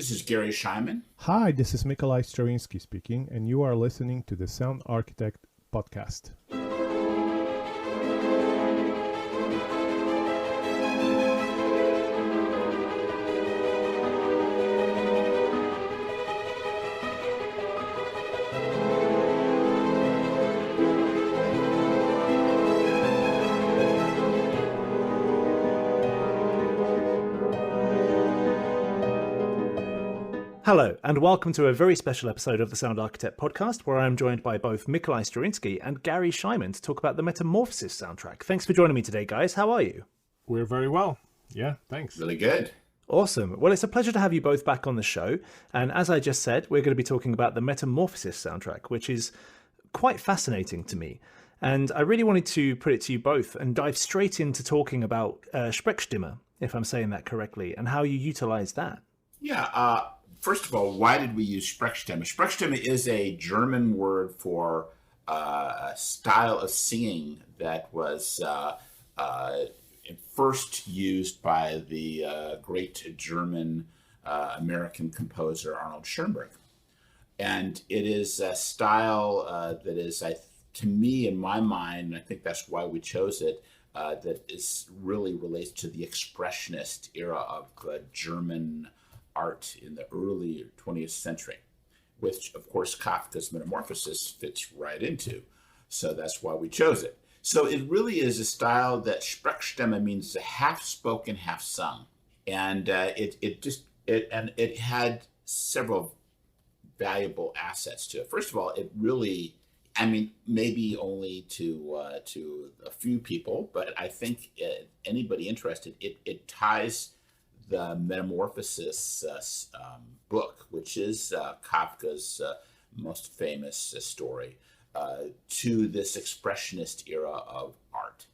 This is Garry Schyman. Hi, this is Mikolai Stroinski speaking, and you are listening to the Sound Architect podcast. Hello, and welcome to a very special episode of the Sound Architect podcast, where I'm joined by both Mikolai Stroinski and Garry Schyman to talk about the Metamorphosis soundtrack. Thanks for joining me today, guys. How are you? We're very well. Yeah, thanks. Really good. Awesome. Well, it's a pleasure to have you both back on the show. And as I just said, we're going to be talking about the Metamorphosis soundtrack, which is quite fascinating to me. And I really wanted to put it to you both and dive straight into talking about Sprechstimme, if I'm saying that correctly, and how you utilize that. Yeah. First of all, why did we use Sprechstimme? Sprechstimme is a German word for a style of singing that was first used by the great German American composer Arnold Schoenberg. And it is a style that is, to me, in my mind, and I think that's why we chose it, that is really relates to the expressionist era of German art in the early 20th century, which, of course, Kafka's Metamorphosis fits right into. So that's why we chose it. So it really is a style that Sprechstimme means half spoken, half sung. And it had several valuable assets to it. First of all, it really, maybe only to a few people, but I think anybody interested, it ties the Metamorphosis book, which is Kafka's most famous story, to this expressionist era of art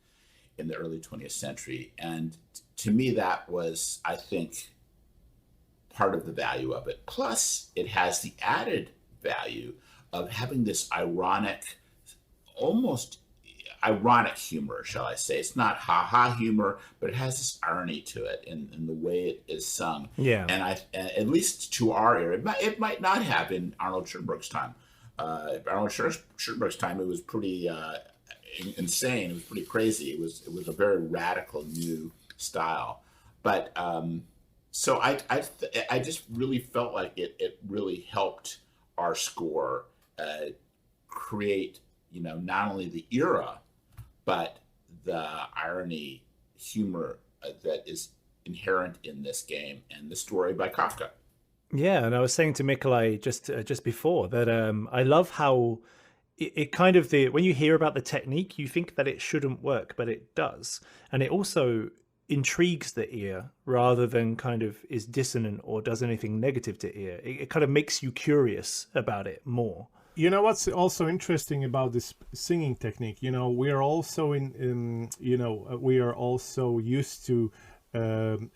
in the early 20th century. And to me, that was, I think, part of the value of it. Plus, it has the added value of having this almost ironic humor, shall I say. It's not ha-ha humor, but it has this irony to it in the way it is sung. Yeah. And at least to our era, it might not have in Arnold Schoenberg's time. Arnold Schoenberg's time, it was pretty insane. It was pretty crazy. It was a very radical new style. But so I just really felt like it really helped our score create, not only the era, but the irony, humor that is inherent in this game and the story by Kafka. Yeah, and I was saying to Mikolai just before that I love how it kind of when you hear about the technique, you think that it shouldn't work, but it does, and it also intrigues the ear rather than kind of is dissonant or does anything negative to ear. It kind of makes you curious about it more. You know what's also interesting about this singing technique? We are also we are also used to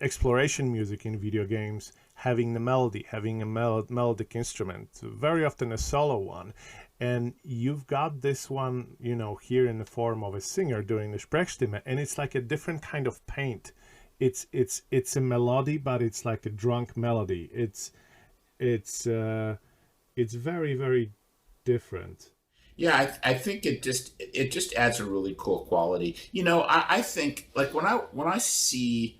exploration music in video games, having the melody, having a melodic instrument, very often a solo one. And you've got this one, here in the form of a singer doing the Sprechstimme, and it's like a different kind of paint. It's a melody, but it's like a drunk melody. It's very, very different. Yeah, I think it just adds a really cool quality. I think, like, when I see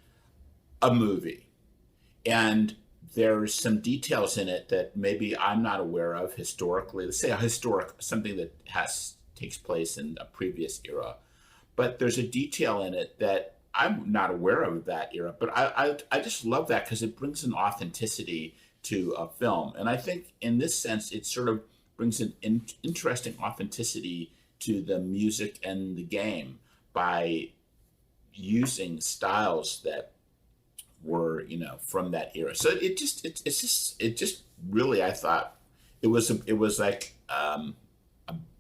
a movie and there's some details in it that maybe I'm not aware of historically. Let's say something that takes place in a previous era, but there's a detail in it that I'm not aware of that era. But I just love that because it brings an authenticity to a film, and I think in this sense it sort of brings an interesting authenticity to the music and the game by using styles that were, from that era. So it just really, I thought it was like a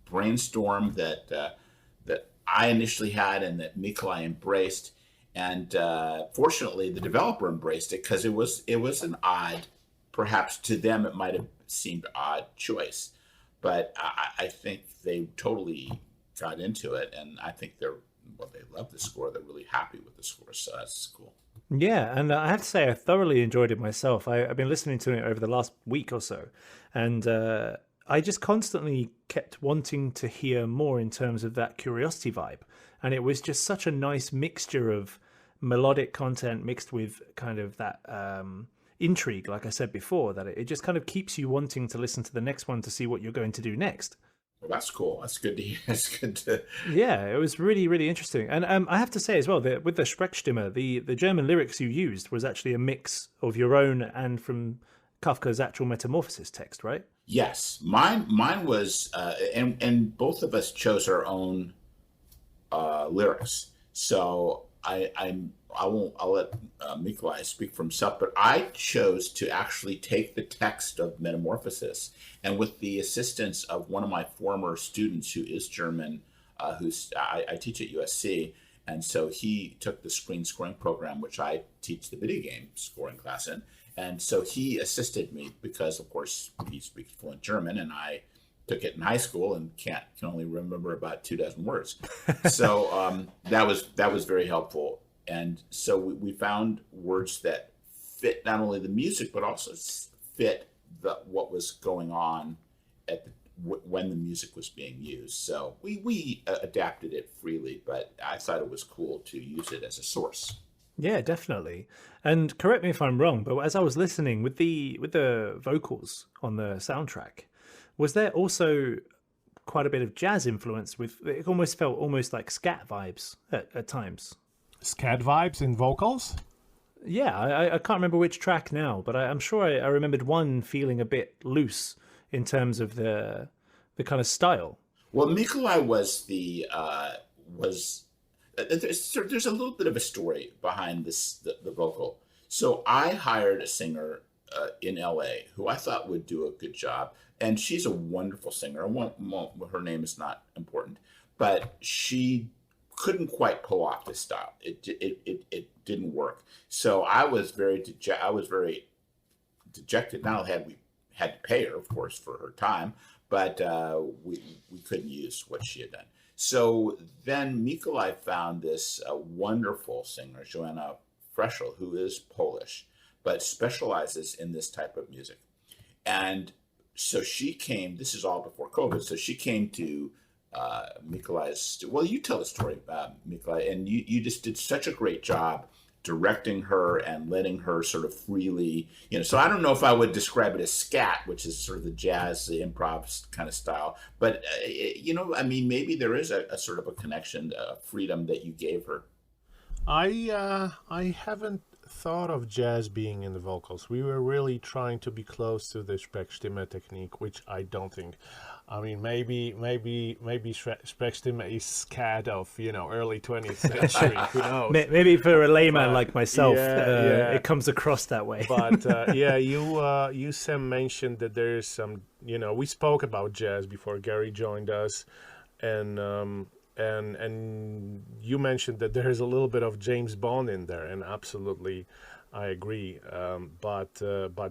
brainstorm that I initially had and that Mikolai embraced, and fortunately the developer embraced it because it was an odd, perhaps to them it might have seemed odd choice, but I think they totally got into it, and I think they love the score. They're really happy with the score, so that's cool. Yeah, and I have to say I thoroughly enjoyed it myself. I've been listening to it over the last week or so, and I just constantly kept wanting to hear more in terms of that curiosity vibe. And it was just such a nice mixture of melodic content mixed with kind of that intrigue, like I said before, that it just kind of keeps you wanting to listen to the next one to see what you're going to do next. Well, that's cool. That's good to hear. That's good to. Yeah, it was really, really interesting. And I have to say as well that with the Sprechstimme, the German lyrics you used was actually a mix of your own and from Kafka's actual Metamorphosis text, right? Yes, mine was, and both of us chose our own lyrics. So I'll let Mikolai speak for himself, but I chose to actually take the text of Metamorphosis, and with the assistance of one of my former students who is German, I teach at USC, and so he took the screen scoring program, which I teach the video game scoring class in, and so he assisted me because, of course, he speaks fluent German, and I took it in high school and can only remember about 24 words. So that was very helpful. And so we found words that fit not only the music but also fit what was going on when the music was being used. So we adapted it freely, but I thought it was cool to use it as a source. Yeah, definitely. And correct me if I'm wrong, but as I was listening with the vocals on the soundtrack, was there also quite a bit of jazz influence? With it almost felt almost like scat vibes at times. Scat vibes in vocals? Yeah, I can't remember which track now, but I'm sure I remembered one feeling a bit loose in terms of the kind of style. Well, Mikolai was there's a little bit of a story behind the vocal. So I hired a singer in LA who I thought would do a good job, and she's a wonderful singer. Her name is not important, but she couldn't quite pull off this style. It didn't work. So I was very dejected. Not only had to pay her, of course, for her time, but we couldn't use what she had done. So then Mikolai found this wonderful singer, Joanna Freschel, who is Polish, but specializes in this type of music. And so she came, this is all before COVID, so she came to Mikolai's, well, you tell the story, Mikolai, and you just did such a great job directing her and letting her sort of freely, so I don't know if I would describe it as scat, which is sort of the jazz, the improv kind of style, but, maybe there is a sort of a connection, a freedom that you gave her. I haven't thought of jazz being in the vocals. We were really trying to be close to the Sprechstimme technique, which I don't think. I mean, maybe Sprechstimme is scat of early 20th century. Who knows? Maybe for a layman like myself, it comes across that way. But you Sam mentioned that there is some. We spoke about jazz before Garry joined us, and you mentioned that there is a little bit of James Bond in there, and absolutely, I agree. But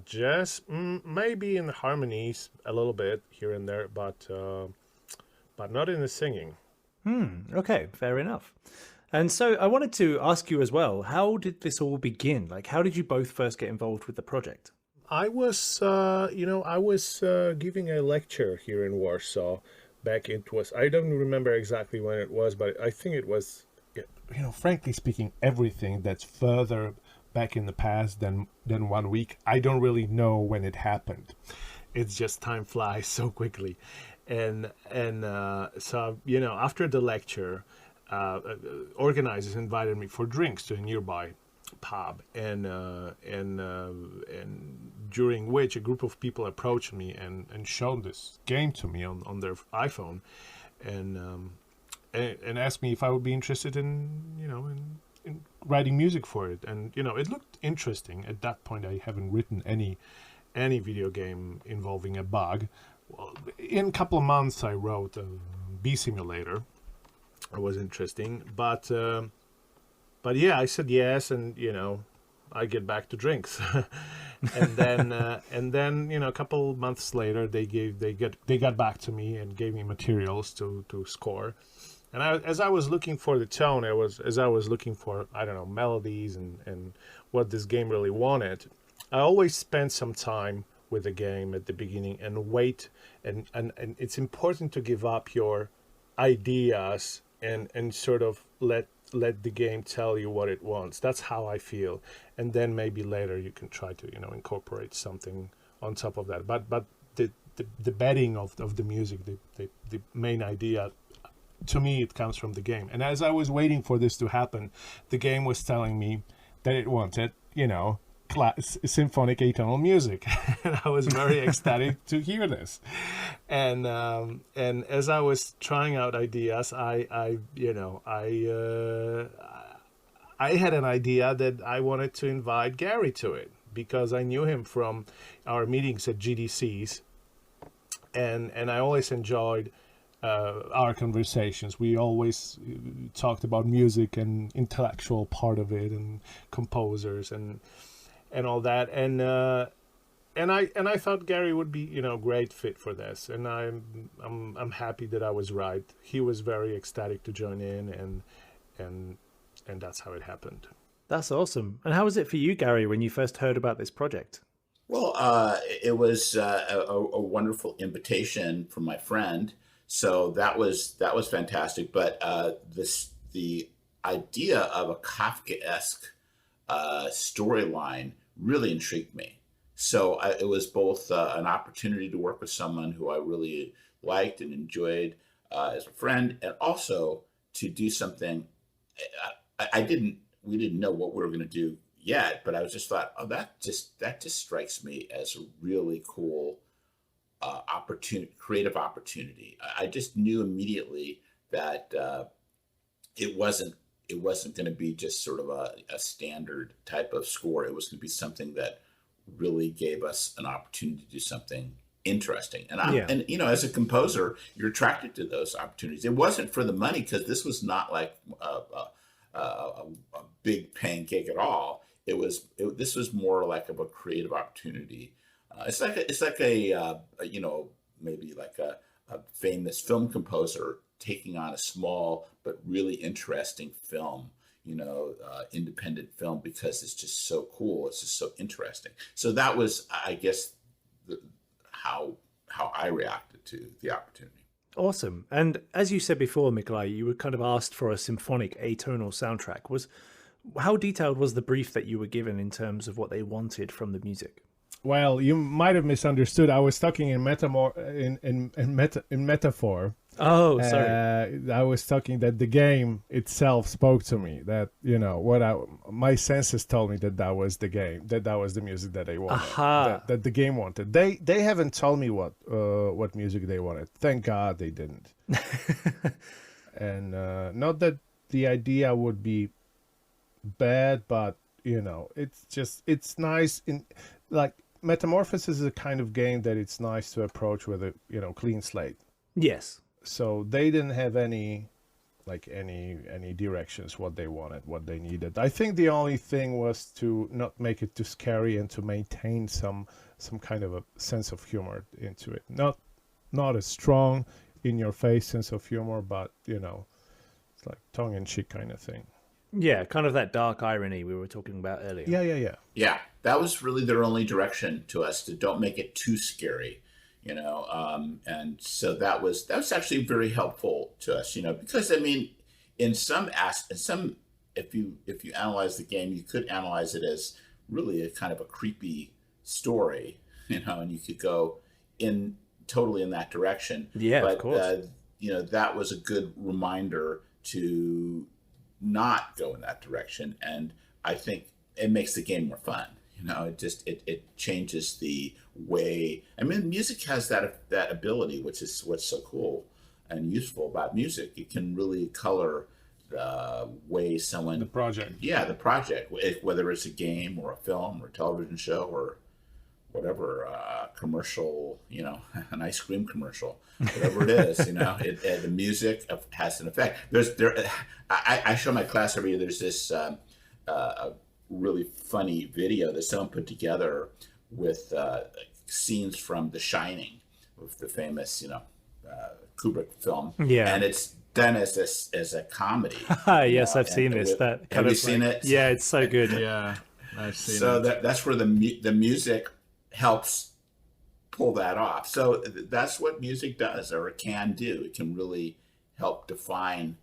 jazz, maybe in the harmonies a little bit here and there, but not in the singing. Okay, fair enough. And so I wanted to ask you as well, how did this all begin? Like, how did you both first get involved with the project? I was giving a lecture here in Warsaw. I don't remember exactly when it was, but I think it was, frankly speaking, everything that's further back in the past than 1 week. I don't really know when it happened. It's just time flies so quickly. And so, after the lecture, organizers invited me for drinks to a nearby pub, and during which a group of people approached me and showed this game to me on their iPhone, and asked me if I would be interested in writing music for it. And it looked interesting. At that point, I haven't written any video game involving a bug. Well, in a couple of months, I wrote a Bee Simulator. It was interesting, but yeah, I said yes, and I get back to drinks, and then a couple months later, they got back to me and gave me materials to score, And as I was looking for the tone, as I was looking for, I don't know, melodies and what this game really wanted, I always spend some time with the game at the beginning and wait. And it's important to give up your ideas and sort of let the game tell you what it wants. That's how I feel. And then maybe later you can try to, incorporate something on top of that. But the bedding of the music, the main idea, to me, it comes from the game. And as I was waiting for this to happen, the game was telling me that it wanted, symphonic atonal music. And I was very ecstatic to hear this. And as I was trying out ideas, I had an idea that I wanted to invite Garry to it, because I knew him from our meetings at GDCs, and I always enjoyed our conversations. We always talked about music and intellectual part of it, and composers and all that. And I thought Garry would be great fit for this, and I'm happy that I was right. He was very ecstatic to join in, and that's how it happened. That's awesome. And how was it for you, Garry, when you first heard about this project? Well, it was a wonderful invitation from my friend, so that was fantastic. But the idea of a Kafkaesque storyline really intrigued me. So it was both an opportunity to work with someone who I really liked and enjoyed as a friend, and also to do something. We didn't know what we were going to do yet, but I was just thought, oh, that just strikes me as a really cool creative opportunity. I just knew immediately that it wasn't going to be just sort of a standard type of score. It was going to be something that really gave us an opportunity to do something interesting. And as a composer, you're attracted to those opportunities. It wasn't for the money, because this was not like a big paying gig at all. This was more like of a creative opportunity. It's like a maybe like a famous film composer taking on a small but really interesting film, independent film, because it's just so cool. It's just so interesting. So that was, I guess, how I reacted to the opportunity. Awesome. And as you said before, Mikolai, you were kind of asked for a symphonic atonal soundtrack. How detailed was the brief that you were given in terms of what they wanted from the music? Well, you might have misunderstood. I was talking in metaphor. Oh, sorry. I was talking that the game itself spoke to me. That my senses told me that was the game. That was the music that they wanted. Aha. That the game wanted. They haven't told me what music they wanted. Thank God they didn't. And not that the idea would be bad, but it's nice in like. Metamorphosis is a kind of game that it's nice to approach with a clean slate. Yes. So they didn't have any directions, what they wanted, what they needed. I think the only thing was to not make it too scary and to maintain some kind of a sense of humor into it. Not a strong in your face sense of humor, but it's like tongue in cheek kind of thing. Yeah, kind of that dark irony we were talking about earlier. Yeah. Yeah, that was really their only direction to us, to don't make it too scary, and so that was actually very helpful to us, because I mean, if you analyze the game, you could analyze it as really a kind of a creepy story, and you could go totally in that direction. Yeah, but of course. That was a good reminder to not go in that direction, and I think it makes the game more fun. It changes the way. I mean, music has that ability, which is what's so cool and useful about music. It can really color the way someone the project, whether it's a game or a film or a television show or whatever, commercial, an ice cream commercial, whatever it is, the music has an effect. I show my class every year. There's this a really funny video that someone put together with scenes from The Shining, with the famous, Kubrick film. Yeah. And it's done as a comedy. Yes, I've seen this. That kind have you of seen it? Yeah, it's so good. Yeah, I've seen So it. that's where the music helps pull that off. So that's what music does, or it can do. It can really help define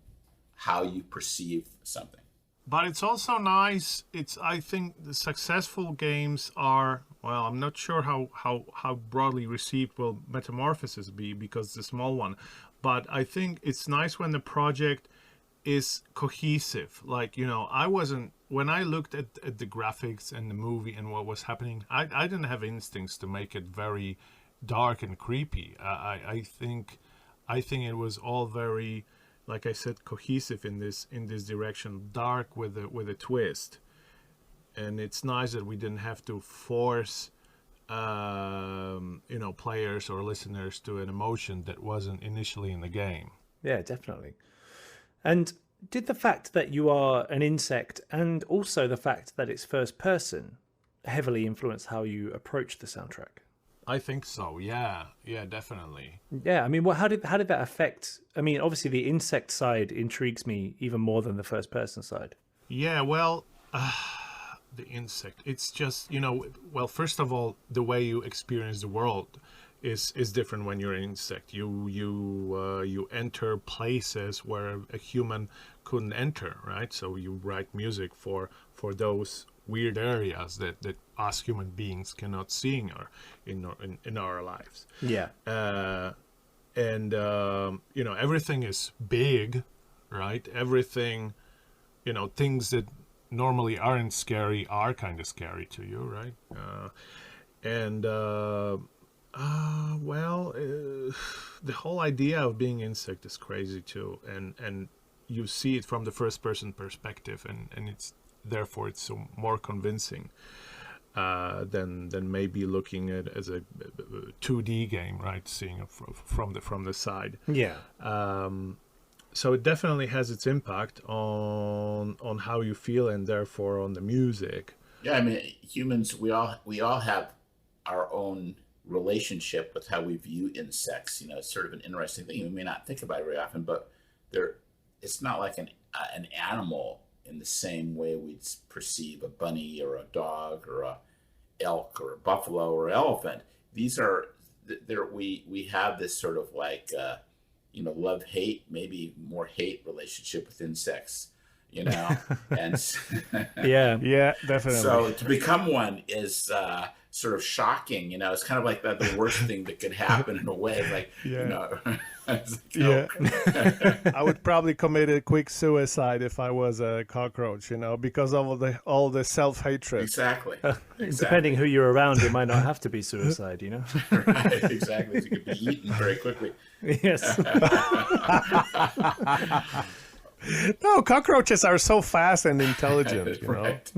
how you perceive something. But it's also nice. I think the successful games are, well, I'm not sure how broadly received will Metamorphosis be, because it's a small one. But I think it's nice when the project is cohesive. Like, when I looked at the graphics and the movie and what was happening, I didn't have instincts to make it very dark and creepy. I think it was all very, like I said, cohesive in this direction, dark with a twist. And it's nice that we didn't have to force players or listeners to an emotion that wasn't initially in the game. Yeah, definitely. And did the fact that you are an insect and also the fact that it's first person heavily influence how you approach the soundtrack? I think so. Yeah, definitely. Yeah, I mean, how did that affect? I mean, obviously the insect side intrigues me even more than the first person side. Yeah, well, the insect. It's just, well, first of all, the way you experience the world is different when you're an insect. You enter places where a human couldn't enter, right? So you write music for those weird areas that us human beings cannot see in our lives. Yeah. And everything is big, right? Everything, things that normally aren't scary are kind of scary to you, right? The whole idea of being insect is crazy too, and you see it from the first person perspective, and it's therefore it's so more convincing than maybe looking at it as a 2D game, right? Seeing it from the side. Yeah. So it definitely has its impact on how you feel, and therefore on the music. Yeah, I mean, humans, we all have our own relationship with how we view insects. It's sort of an interesting thing. We may not think about it very often, but it's not like an animal in the same way we'd perceive a bunny or a dog or a elk or a buffalo or elephant. These are we have this sort of like love hate, maybe more hate relationship with insects. And yeah, definitely. So to become one is sort of shocking. It's kind of like the worst thing that could happen in a way. Like, yeah. I would probably commit a quick suicide if I was a cockroach, because of all the self-hatred. Exactly. Depending who you're around, it might not have to be suicide, Right, exactly. You could be eaten very quickly. Yes. No, cockroaches are so fast and intelligent, Right.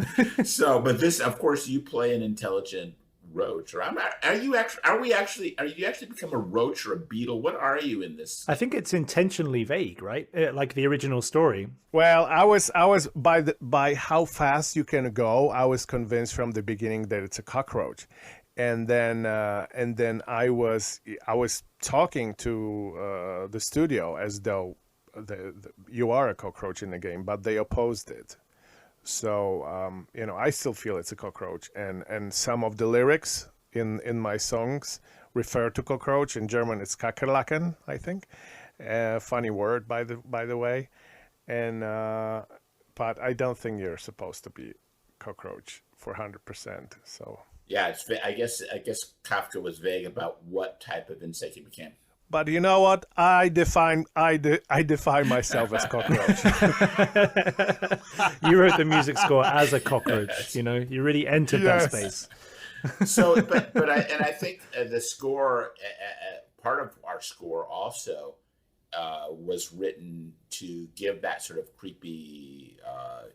So, but this, of course, you play an intelligent roach. Or are you actually become a roach or a beetle? What are you in this? I think it's intentionally vague, right? Like the original story. Well, I was by how fast you can go, I was convinced from the beginning that it's a cockroach. And then I was talking to the studio as though you are a cockroach in the game, but they opposed it. So I still feel it's a cockroach, and some of the lyrics in my songs refer to cockroach. In German, it's Kakerlaken, I think. Funny word, by the way. And but I don't think you're supposed to be cockroach for 100%. So yeah, I guess Kafka was vague about what type of insect he became. But you know what? I define myself as cockroach. You wrote the music score as a cockroach. You really entered that space. So, but I think the score, part of our score also was written to give that sort of creepy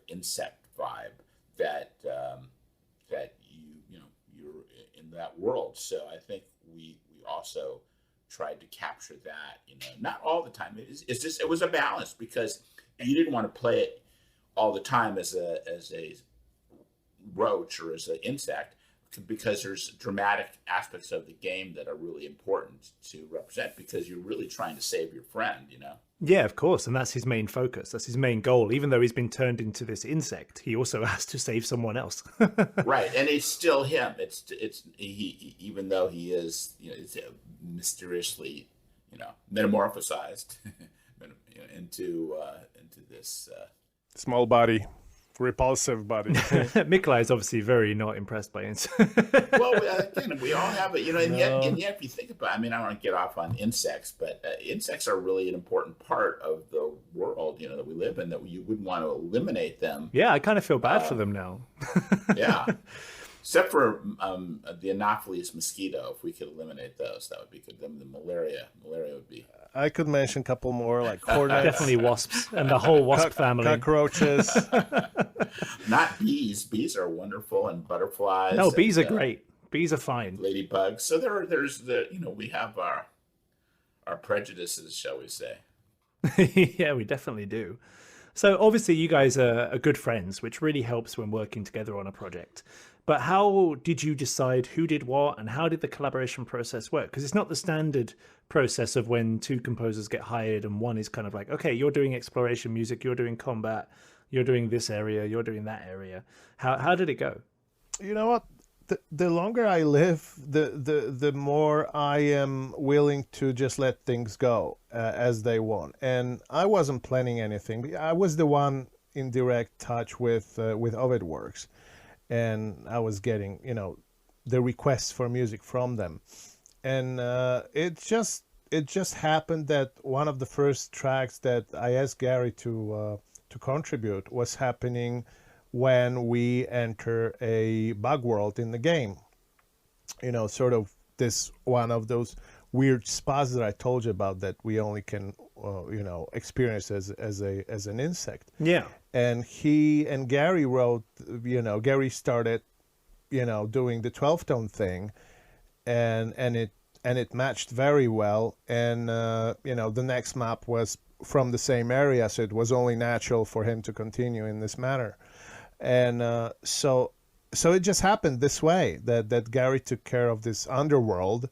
insect vibe that you're in that world. So I think we also tried to capture that, not all the time. It's just, it was a balance, because you didn't want to play it all the time as a roach or as an insect because there's dramatic aspects of the game that are really important to represent, because you're really trying to save your friend, you know? Yeah, of course. And that's his main focus. That's his main goal. Even though he's been turned into this insect, he also has to save someone else. Right. And it's still him. He even though he is, you know, it's mysteriously, you know, metamorphosized into this. Small body, repulsive body. Mikolai is obviously very not impressed by insects. Well, again, we all have it, you know, and yet, if you think about it, I mean, I don't want to get off on insects, but insects are really an important part of the world, you know, that we live in, that you wouldn't want to eliminate them. Yeah, I kind of feel bad for them now. Yeah. Except for the Anopheles mosquito. If we could eliminate those, that would be good. Then the malaria would be. I could mention a couple more, like hornets. Definitely wasps and the whole wasp family. Cockroaches. Not bees. Bees are wonderful, and butterflies. No, bees are great. Bees are fine. Ladybugs. So there's you know, we have our prejudices, shall we say? Yeah, we definitely do. So obviously you guys are good friends, which really helps when working together on a project. But how did you decide who did what, and how did the collaboration process work? Because it's not the standard process of when two composers get hired and one is kind of like, okay, you're doing exploration music, you're doing combat, you're doing this area, you're doing that area. How did it go? You know what? The longer I live, the more I am willing to just let things go as they want. And I wasn't planning anything. I was the one in direct touch with Ovid Works, and I was getting, you know, the requests for music from them. And it just happened that one of the first tracks that I asked Garry to contribute was happening when we enter a bug world in the game. You know, sort of this one of those weird spots that I told you about that we only can, you know, experience as an insect. Yeah. And he and Garry wrote, you know, Garry started, you know, doing the 12-tone thing, and it matched very well. And you know, the next map was from the same area, so it was only natural for him to continue in this manner. And so it just happened this way, that Garry took care of this underworld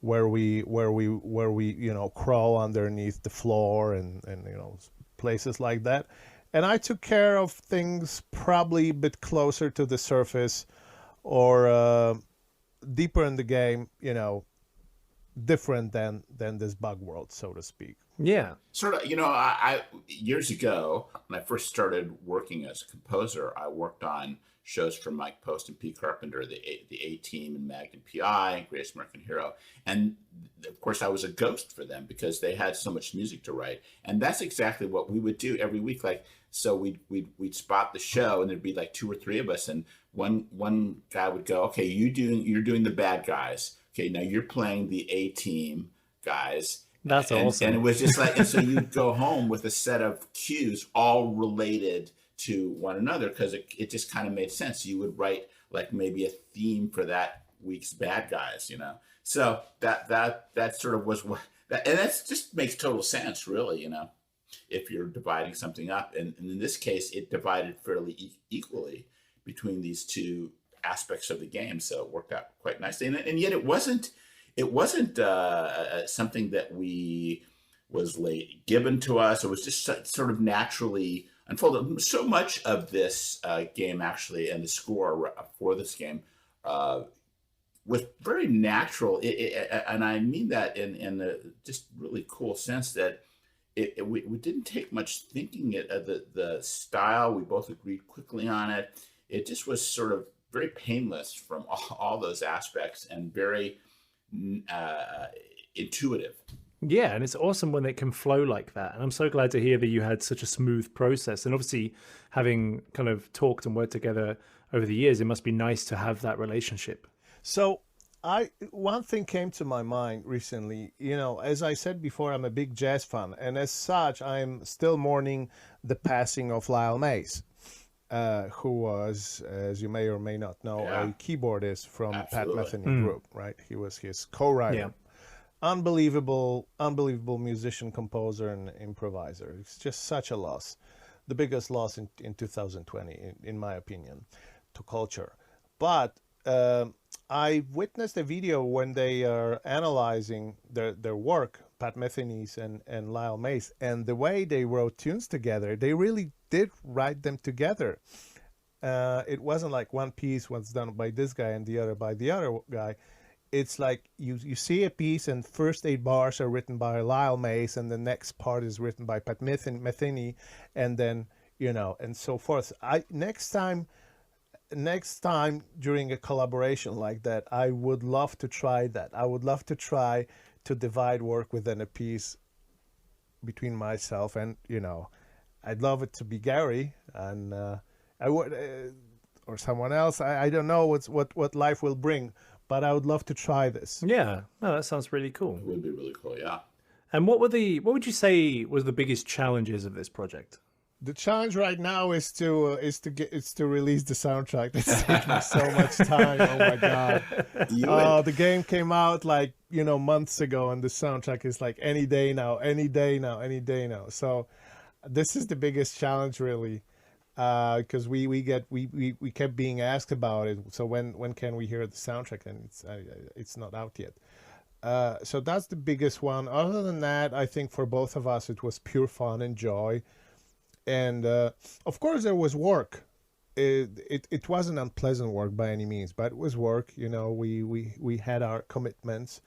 where we you know, crawl underneath the floor and you know, places like that. And I took care of things probably a bit closer to the surface or deeper in the game, you know, different than this bug world, so to speak. Yeah. Sort of, you know, I years ago, when I first started working as a composer, I worked on shows for Mike Post and Pete Carpenter, the A-Team and Magnum P.I., Greatest American Hero. And of course, I was a ghost for them because they had so much music to write. And that's exactly what we would do every week. Like, so we'd spot the show, and there'd be like 2 or 3 of us, and one guy would go, okay, you're doing the bad guys. Okay, now you're playing the A-Team guys. That's awesome. And it was just like, and so you'd go home with a set of cues all related to one another, because it just kind of made sense. You would write like maybe a theme for that week's bad guys, you know. So that sort of was what that, and that just makes total sense, really, you know, if you're dividing something up. And in this case, it divided fairly equally between these two aspects of the game, so it worked out quite nicely. And yet it wasn't something that was given to us. It was just sort of naturally unfolded. So much of this game, actually, and the score for this game was very natural. And I mean that in a just really cool sense, that we didn't take much thinking. The style, we both agreed quickly on it. It just was sort of very painless from all those aspects, and very intuitive. Yeah, and it's awesome when it can flow like that. And I'm so glad to hear that you had such a smooth process. And obviously, having kind of talked and worked together over the years, it must be nice to have that relationship. So one thing came to my mind recently. You know, as I said before, I'm a big jazz fan, and as such, I'm still mourning the passing of Lyle Mays, who was, as you may or may not know, a keyboardist from Absolutely. Pat Metheny Group, right? He was his co-writer. Yeah. Unbelievable musician, composer, and improviser. It's just such a loss. The biggest loss in 2020, in my opinion, to culture. But I witnessed a video when they are analyzing their work, Pat Metheny's and Lyle Mays, and the way they wrote tunes together, they really did write them together. It wasn't like one piece was done by this guy and the other by the other guy. It's like you see a piece and first 8 bars are written by Lyle Mays and the next part is written by Pat Metheny, and then and so forth. Next time during a collaboration like that, I would love to try that. I would love to try to divide work within a piece between myself and I'd love it to be Garry and I would or someone else. I don't know what life will bring, but I would love to try this. Yeah, no, that sounds really cool. It would be really cool, yeah. And what would you say was the biggest challenges of this project? The challenge right now is to release the soundtrack. It's taking so much time. Oh my god! The game came out like months ago, and the soundtrack is like any day now. So this is the biggest challenge, really, because we kept being asked about it. So when can we hear the soundtrack? And it's not out yet. So that's the biggest one. Other than that, I think for both of us, it was pure fun and joy. And of course, there was work. It wasn't unpleasant work by any means, but it was work. We had our commitments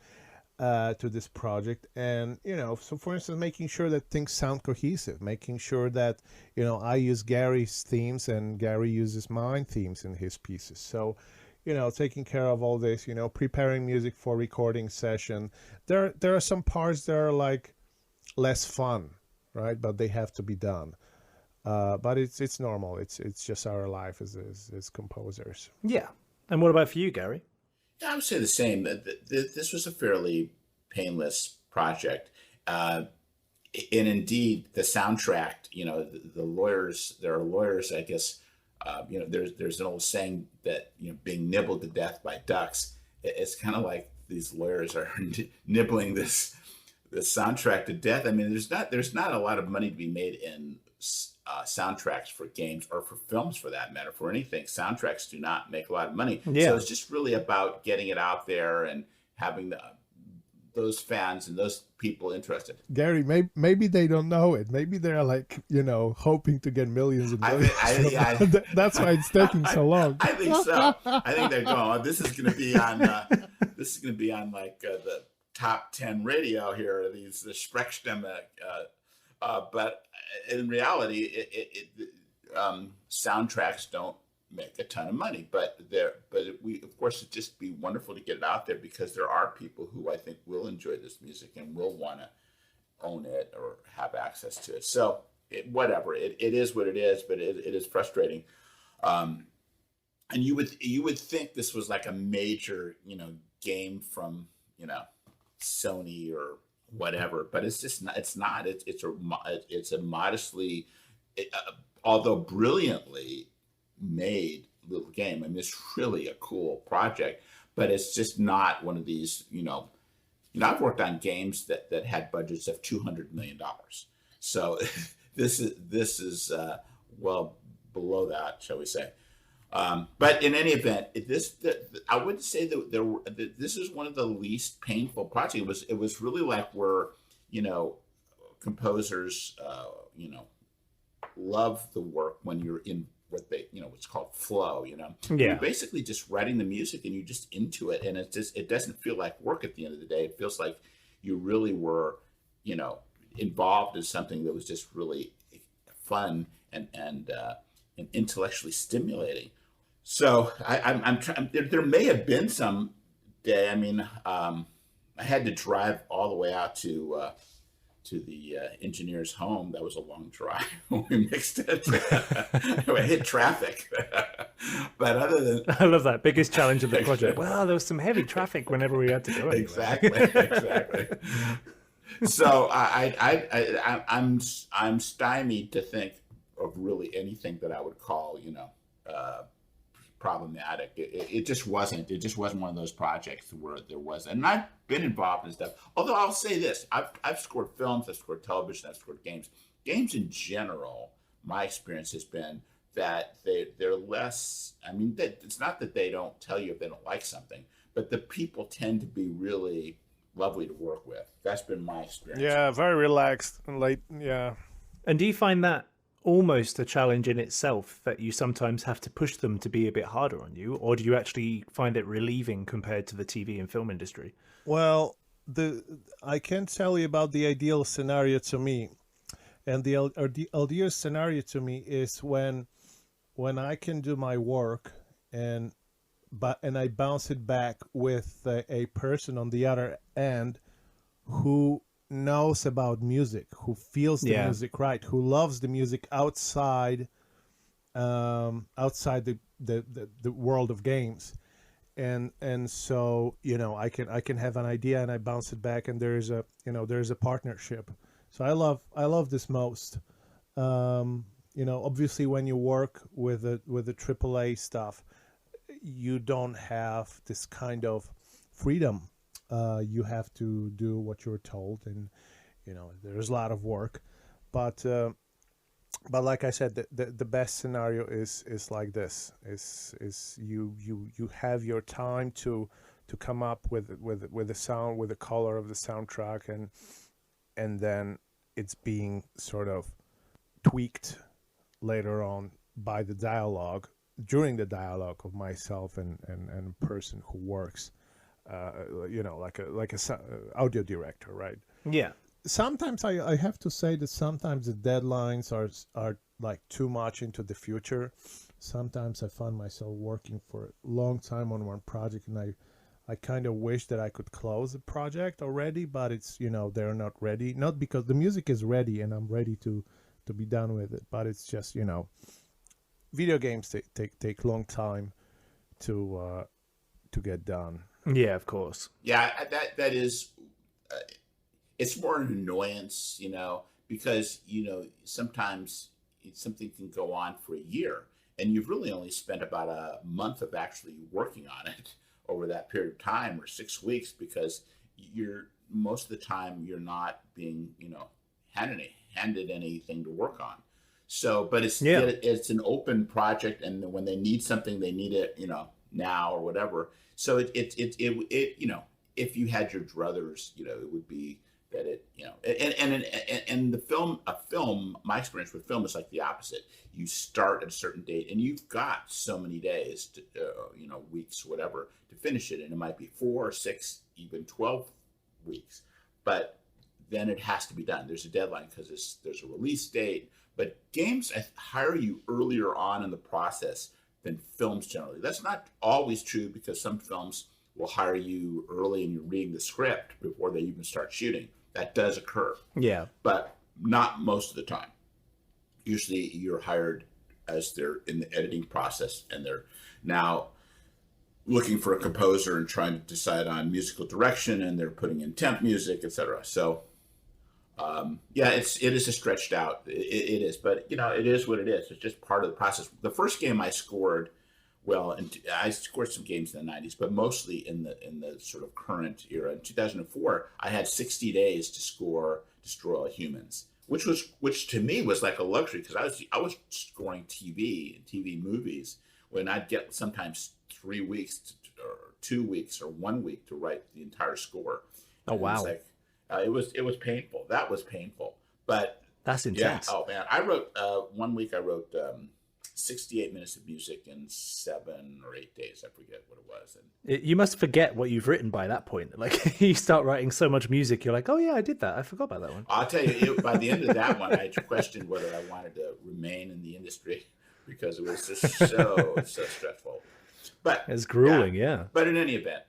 to this project, and so for instance, making sure that things sound cohesive, making sure that I use Garry's themes and Garry uses mine themes in his pieces. So taking care of all this, preparing music for recording session. There are some parts that are like less fun, right? But they have to be done. But it's normal. It's just our life as composers. Yeah. And what about for you, Garry? Yeah, I would say the same. This was a fairly painless project. And indeed, the soundtrack, the lawyers, there are lawyers, I guess, there's an old saying that, being nibbled to death by ducks. It's kind of like these lawyers are nibbling this soundtrack to death. I mean, there's not a lot of money to be made in soundtracks for games or for films, for that matter, for anything. Soundtracks do not make a lot of money. Yeah. So it's just really about getting it out there and having those fans and those people interested. Garry, maybe they don't know it. Maybe they're like, hoping to get millions and millions. That's why it's taking so long. I think so. I think they're going, oh, this is going to be on like the top 10 radio here, the Sprechstimme. But in reality, soundtracks don't make a ton of money. But of course, it'd just be wonderful to get it out there, because there are people who I think will enjoy this music and will want to own it or have access to it. So it is what it is, but it is frustrating. And you would think this was like a major game from Sony or whatever, but it's just not. It's not. It's a modestly, although brilliantly made little game. I mean, it's really a cool project, but it's just not one of these. I've worked on games that had budgets of $200 million. So this is well below that, shall we say? But in any event, I would say that this is one of the least painful projects. It was really like where, composers, love the work when you're in what's called flow. Yeah. You're basically just writing the music and you're just into it, and it doesn't feel like work at the end of the day. It feels like you really were, involved in something that was just really fun and intellectually stimulating. So I'm trying. There may have been some day. I mean, I had to drive all the way out to the engineer's home. That was a long drive when we mixed it. I hit traffic. But other than, I love that, biggest challenge of the project. Well, there was some heavy traffic whenever we had to go. Anyway. Exactly. So I'm stymied to think of really anything that I would call problematic. It just wasn't. It just wasn't one of those projects where there was. And I've been involved in stuff. Although I'll say this: I've scored films, I've scored television, I've scored games. Games in general, my experience has been that they're less. I mean, it's not that they don't tell you if they don't like something, but the people tend to be really lovely to work with. That's been my experience. Yeah, very relaxed and like, yeah. And do you find that almost a challenge in itself, that you sometimes have to push them to be a bit harder on you, or do you actually find it relieving compared to the TV and film industry? Well, I can tell you about the ideal scenario to me, and the ideal scenario to me is when I can do my work and I bounce it back with a person on the other end who knows about music, who feels the music right, who loves the music outside the world of games. And so, you know, I can have an idea and I bounce it back, and there's a partnership. So I love this most. You know, obviously when you work with the AAA stuff, you don't have this kind of freedom. You have to do what you're told, and you know there's a lot of work. But like I said, the best scenario is like this: is you have your time to come up with the sound, with the color of the soundtrack, and then it's being sort of tweaked later on by the dialogue, during the dialogue of myself and a person who works, you know, like a audio director, right? Yeah. Sometimes I have to say that sometimes the deadlines are like too much into the future. Sometimes I find myself working for a long time on one project, and I kind of wish that I could close the project already, but it's, you know, they're not ready. Not because the music is ready and I'm ready to be done with it, but it's just, you know, video games take long time to get done. Yeah, of course. Yeah, that is. It's more an annoyance, you know, because, you know, sometimes something can go on for a year, and you've really only spent about a month of actually working on it over that period of time, or 6 weeks, because most of the time you're not being, you know, handed anything to work on. So, but it's an open project, and when they need something, they need it, you know, now or whatever. So it you know, if you had your druthers, you know, it would be that it, you know, and the film, my experience with film is like the opposite. You start at a certain date, and you've got so many days to, you know, weeks, whatever, to finish it, and it might be 4 or 6, even 12 weeks, but then it has to be done. There's a deadline because there's a release date. But games hire you earlier on in the process than films generally. That's not always true, because some films will hire you early and you're reading the script before they even start shooting. That does occur. Yeah. But not most of the time. Usually you're hired as they're in the editing process, and they're now looking for a composer and trying to decide on musical direction, and they're putting in temp music, etc. So yeah, it is a stretched out. It is, but you know, it is what it is. It's just part of the process. The first game I scored, well, and I scored some games in the 90s, but mostly in the sort of current era. In 2004, I had 60 days to score Destroy All Humans, which to me was like a luxury, because I was scoring TV movies when I'd get sometimes 3 weeks or 2 weeks or 1 week to write the entire score. Oh, wow. It was painful. That was painful, but that's intense. Yeah. Oh man, I wrote 1 week. I wrote 68 minutes of music in 7 or 8 days. I forget what it was. And you must forget what you've written by that point. Like, you start writing so much music, you're like, oh yeah, I did that. I forgot about that one. I'll tell you, by the end of that one, I questioned whether I wanted to remain in the industry, because it was just so stressful. But it's grueling, yeah. But in any event,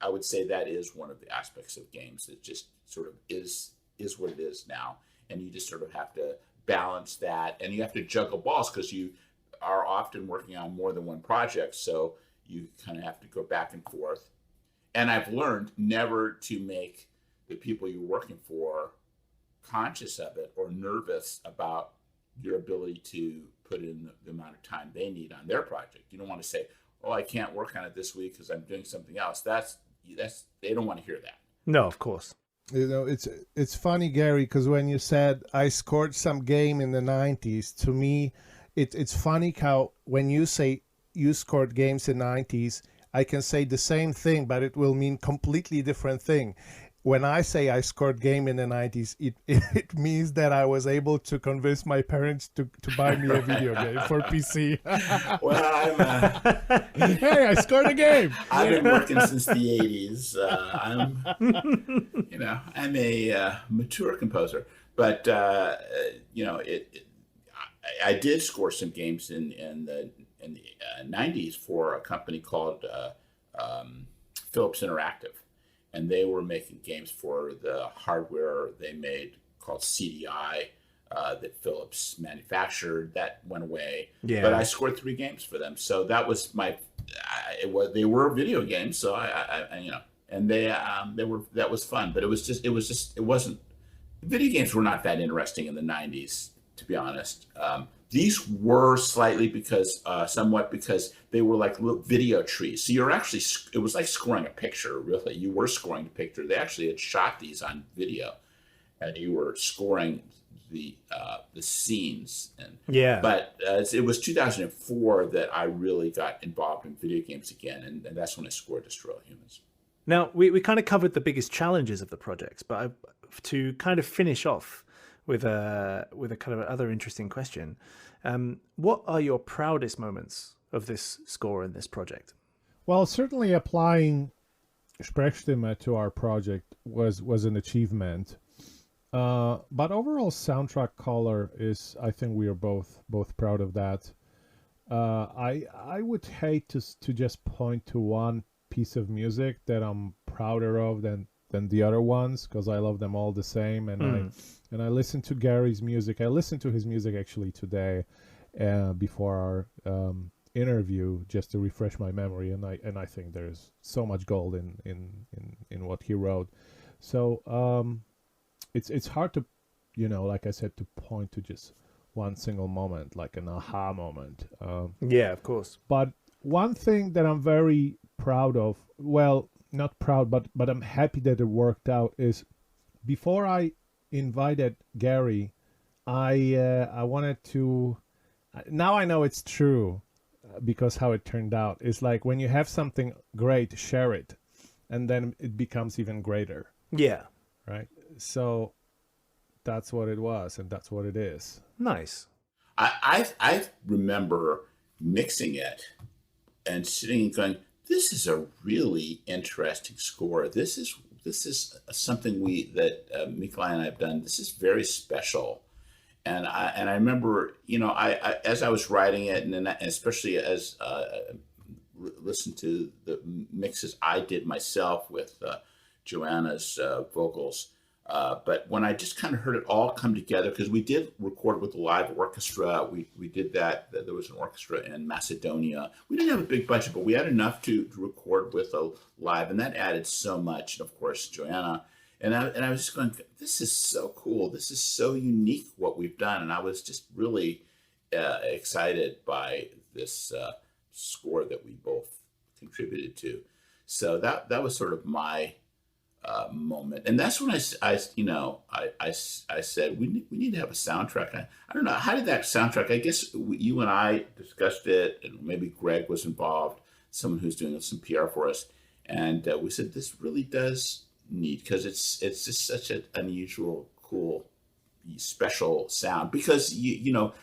I would say that is one of the aspects of games that just sort of is what it is now, and you just sort of have to balance that, and you have to juggle balls, because you are often working on more than one project, so you kind of have to go back and forth. And I've learned never to make the people you're working for conscious of it or nervous about your ability to put in the amount of time they need on their project. You don't want to say, oh, I can't work on it this week because I'm doing something else. That's they don't want to hear that. No, of course. You know, it's funny, Gary, because when you said I scored some game in the 90s, to me, it's funny how when you say you scored games in the 90s, I can say the same thing, but it will mean completely different thing. When I say I scored game in the 90s, it means that I was able to convince my parents to buy me a video game for PC. Well, Hey, I scored a game. I've been working since the 80s. I'm a mature composer, but I did score some games in the 90s for a company called Philips Interactive. And they were making games for the hardware they made called CDI that Philips manufactured. That went away. Yeah. But I scored 3 games for them. So that was they were video games. So that was fun. But it wasn't. Video games were not that interesting in the 90s, to be honest. These were slightly somewhat because they were like little video trees. So it was like scoring a picture, really. You were scoring a picture. They actually had shot these on video, and you were scoring the scenes. But it was 2004 that I really got involved in video games again, and that's when I scored Destroy All Humans. Now, we kind of covered the biggest challenges of the projects, but to kind of finish off with a kind of other interesting question. What are your proudest moments of this score in this project? Well, certainly applying Sprechstimme to our project was an achievement. But overall soundtrack color is, I think we are both proud of that. I would hate to just point to one piece of music that I'm prouder of than the other ones, because I love them all the same. And I listen to Garry's music. I listened to his music actually today before our interview, just to refresh my memory. And I think there's so much gold in what he wrote. So it's hard to, like I said, to point to just one single moment, like an aha moment. Yeah, of course. But one thing that I'm very proud of, well, not proud, but I'm happy that it worked out, is before I invited Garry, I wanted to, now I know it's true because how it turned out. It's like when you have something great, share it, and then it becomes even greater. Yeah. Right? So that's what it was, and that's what it is. Nice. I remember mixing it and sitting and going, this is a really interesting score. This is something that Mikolai and I have done. This is very special. And I remember, I as I was writing it, and then especially as listened to the mixes I did myself with Joanna's vocals. But when I just kind of heard it all come together, because we did record with a live orchestra, we did that. There was an orchestra in Macedonia. We didn't have a big budget, but we had enough to record with a live, and that added so much. And of course, Joanna. And I was just going, this is so cool. This is so unique what we've done. And I was just really excited by this score that we both contributed to. So that was sort of my moment. And that's when I said, we need to have a soundtrack. I don't know. How did that soundtrack, I guess you and I discussed it, and maybe Greg was involved, someone who's doing some PR for us. And we said, this really does need, because it's just such an unusual, cool, special sound, because you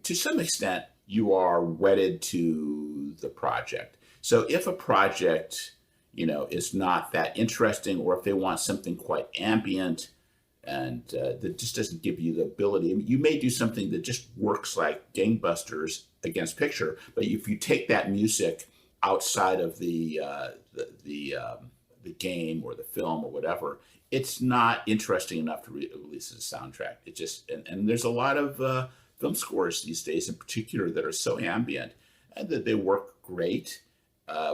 to some extent you are wedded to the project. So if a project is not that interesting, or if they want something quite ambient and that just doesn't give you the ability, I mean, you may do something that just works like gangbusters against picture, but if you take that music outside of the game or the film or whatever, it's not interesting enough to release as a soundtrack. It just, and there's a lot of film scores these days in particular that are so ambient and that they work great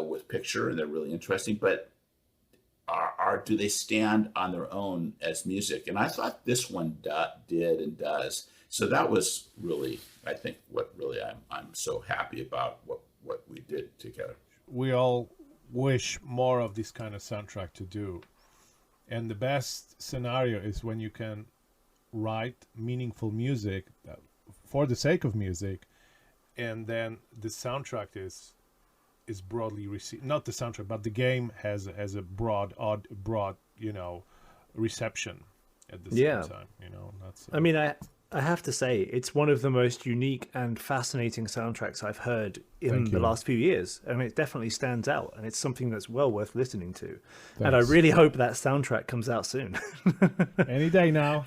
with picture, and they're really interesting, but do they stand on their own as music? And I thought this one did and does. So that was really, I think, what really I'm so happy about what we did together. We all wish more of this kind of soundtrack to do, and the best scenario is when you can write meaningful music for the sake of music, and then the soundtrack is broadly received. Not the soundtrack, but the game has a broad reception at the same time. That's. I mean, I have to say, it's one of the most unique and fascinating soundtracks I've heard in the last few years. And it definitely stands out. And it's something that's well worth listening to. Thanks. And I really hope that soundtrack comes out soon. Any day now.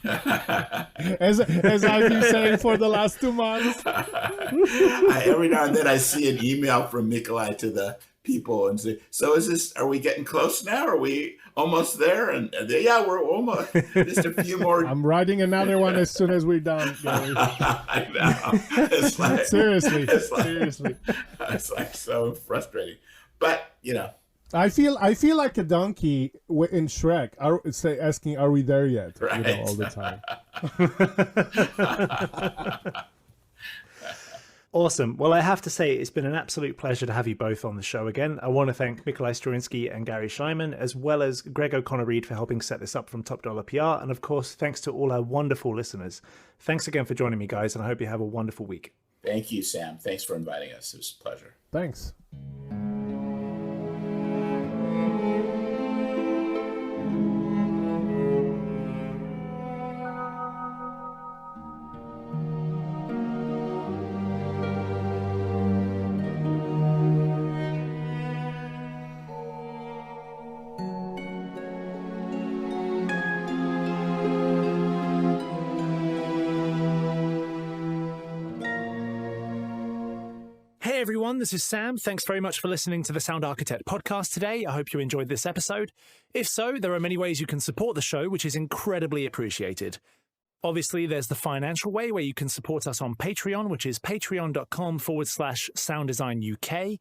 as I've been saying for the last 2 months. Every now and then I see an email from Mikolai to the people and say, so are we getting close now? Are we almost there? And they, yeah, we're almost, just a few more. I'm writing another one as soon as we're done. I know. It's like, seriously. It's like so frustrating. But, I feel like a donkey in Shrek, asking, "Are we there yet?" Right. All the time. Awesome. Well, I have to say, it's been an absolute pleasure to have you both on the show again. I want to thank Mikolai Stroinski and Garry Schyman, as well as Gregor O'Connor-Reed for helping set this up from Top Dollar PR. And of course, thanks to all our wonderful listeners. Thanks again for joining me, guys, and I hope you have a wonderful week. Thank you, Sam. Thanks for inviting us. It was a pleasure. Thanks. Hey everyone, this is Sam. Thanks very much for listening to the Sound Architect podcast today. I hope you enjoyed this episode. If so, there are many ways you can support the show, which is incredibly appreciated. Obviously, there's the financial way where you can support us on Patreon, which is patreon.com/sounddesignuk.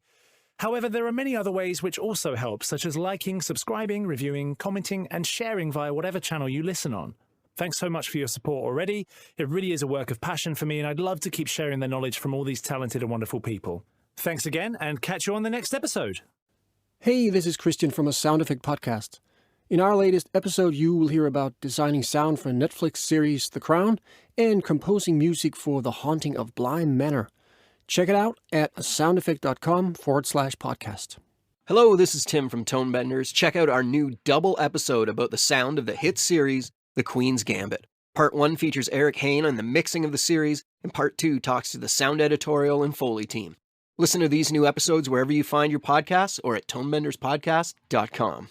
However, there are many other ways which also help, such as liking, subscribing, reviewing, commenting, and sharing via whatever channel you listen on. Thanks so much for your support already. It really is a work of passion for me, and I'd love to keep sharing the knowledge from all these talented and wonderful people. Thanks again, and catch you on the next episode. Hey, this is Christian from a Sound Effect podcast. In our latest episode, you will hear about designing sound for Netflix series The Crown and composing music for The Haunting of Bly Manor. Check it out at soundeffect.com/podcast. Hello, this is Tim from Tonebenders. Check out our new double episode about the sound of the hit series The Queen's Gambit. Part 1 features Eric Hain on the mixing of the series, and Part 2 talks to the sound editorial and Foley team. Listen to these new episodes wherever you find your podcasts or at tonebenderspodcast.com.